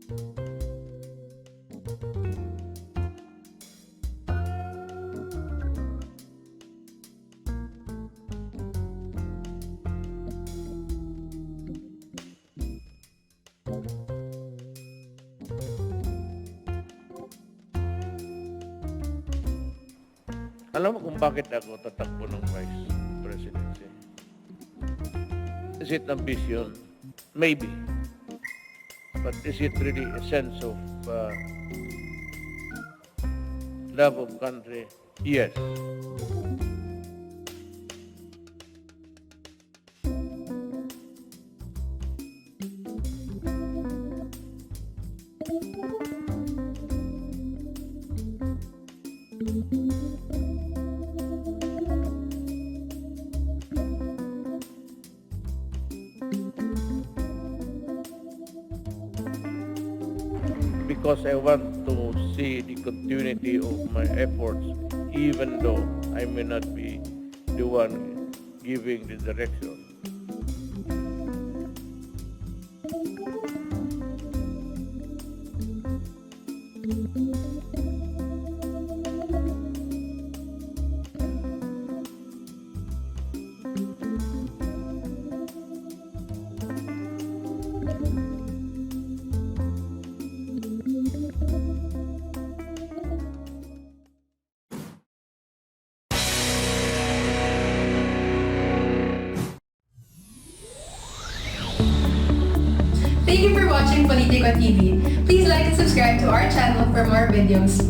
Alam mo kung bakit ako tatakbo ng Vice Presidency? Is it ambition? Maybe. But is it really a sense of love of country? Yes. Because I want to see the continuity of my efforts, even though I may not be the one giving the direction. Thank you for watching Politico TV. Please like and subscribe to our channel for more videos.